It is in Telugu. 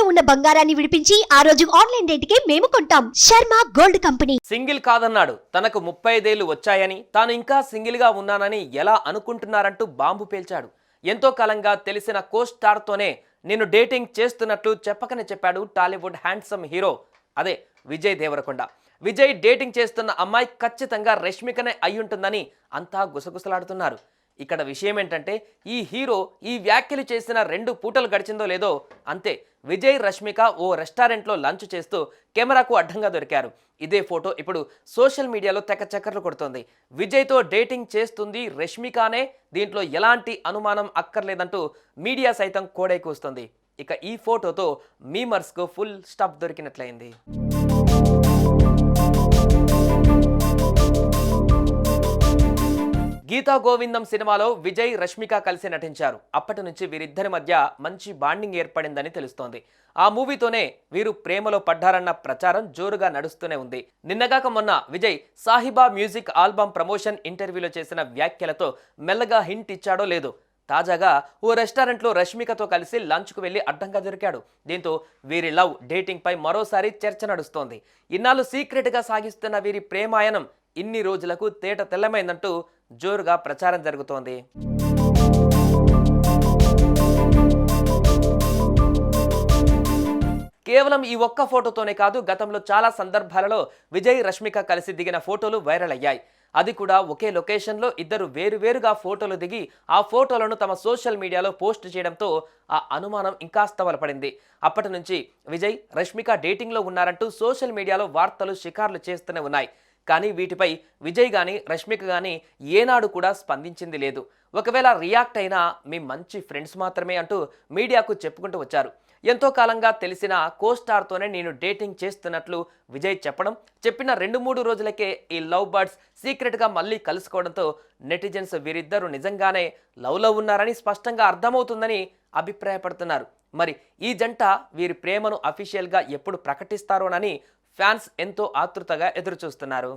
తాకట్టులో ఉన్న బంగారాన్ని విడిపించి ఆ రోజు ఆన్లైన్ రేటుకే మేము కొంటాం. Sharma gold company. సింగిల్ కాదన్నాడు. తనకు 35 ఏళ్లు వచ్చాయని, తాను ఇంకా సింగిల్ గా ఉన్నానని ఎలా అనుకుంటున్నారంటూ బాంబు పేల్చాడు. ఎంతో కాలంగా తెలిసిన కో స్టార్ తోనే నేను డేటింగ్ చేస్తున్నట్లు చెప్పకనే చెప్పాడు టాలీవుడ్ హ్యాండ్సమ్ హీరో, అదే విజయ్ దేవరకొండ. విజయ్ డేటింగ్ చేస్తున్న అమ్మాయి ఖచ్చితంగా రష్మికనే అయ్యుంటుందని అంతా గుసగుసలాడుతున్నారు. ఇక్కడ విషయం ఏంటంటే, ఈ హీరో ఈ వ్యాఖ్యలు చేసిన 2 పూటలు గడిచిందో లేదో అంతే, విజయ్ రష్మిక ఓ రెస్టారెంట్లో లంచ్ చేస్తూ కెమెరాకు అడ్డంగా దొరికారు. ఇదే ఫోటో ఇప్పుడు సోషల్ మీడియాలో తెగ చక్కర్లు కొడుతోంది. విజయ్తో డేటింగ్ చేస్తుంది రష్మికనే, దీంట్లో ఎలాంటి అనుమానం అక్కర్లేదంటూ మీడియా సైతం కోడై కూస్తుంది. ఇక ఈ ఫోటోతో మీమర్స్కు ఫుల్ స్టాప్ దొరికినట్లయింది. గీతా గోవిందం సినిమాలో విజయ్ రష్మిక కలిసి నటించారు. అప్పటి నుంచి వీరిద్దరి మధ్య మంచి బాండింగ్ ఏర్పడిందని తెలుస్తోంది. ఆ మూవీతోనే వీరు ప్రేమలో పడ్డారన్న ప్రచారం జోరుగా నడుస్తూనే ఉంది. నిన్నగాక మొన్న Vijay Sahiba music album promotion ఇంటర్వ్యూలో చేసిన వ్యాఖ్యలతో మెల్లగా హింట్ ఇచ్చాడో లేదో, తాజాగా ఓ రెస్టారెంట్లో రష్మికతో కలిసి లంచ్కు వెళ్లి అడ్డంగా దొరికాడు. దీంతో వీరి లవ్ డేటింగ్ పై మరోసారి చర్చ నడుస్తోంది. ఇన్నాళ్ళు సీక్రెట్ గా సాగిస్తున్న వీరి ప్రేమాయణం ఇన్ని రోజులకు తేట తెల్లమైందంటూ జోరుగా ప్రచారం జరుగుతోంది. కేవలం ఈ ఒక్క ఫోటోతోనే కాదు, గతంలో చాలా సందర్భాలలో విజయ్ రష్మిక కలిసి దిగిన ఫోటోలు వైరల్ అయ్యాయి. అది కూడా ఒకే లొకేషన్లో ఇద్దరు వేరువేరుగా ఫోటోలు దిగి ఆ ఫోటోలను తమ సోషల్ మీడియాలో పోస్ట్ చేయడంతో ఆ అనుమానం ఇంకాస్త బలపడింది. అప్పటి నుంచి విజయ్ రష్మిక డేటింగ్లో ఉన్నారంటూ సోషల్ మీడియాలో వార్తలు షికార్లు చేస్తూనే ఉన్నాయి. కానీ వీటిపై విజయ్ గాని రష్మిక గాని ఏనాడు కూడా స్పందించింది లేదు. ఒకవేళ రియాక్ట్ అయినా మీ మంచి ఫ్రెండ్స్ మాత్రమే అంటూ మీడియాకు చెప్పుకుంటూ వచ్చారు. ఎంతో కాలంగా తెలిసిన కో స్టార్తోనే నేను డేటింగ్ చేస్తున్నట్లు విజయ్ చెప్పిన 2-3 రోజులకే ఈ లవ్ బర్డ్స్ సీక్రెట్గా మళ్ళీ కలుసుకోవడంతో నెటిజన్స్ వీరిద్దరూ నిజంగానే లవ్లో ఉన్నారని స్పష్టంగా అర్థమవుతుందని అభిప్రాయపడుతున్నారు. మరి ఈ జంట వీరి ప్రేమను అఫీషియల్గా ఎప్పుడు ప్రకటిస్తారోనని ఫ్యాన్స్ ఎంతో ఆతృతగా ఎదురుచూస్తున్నారు.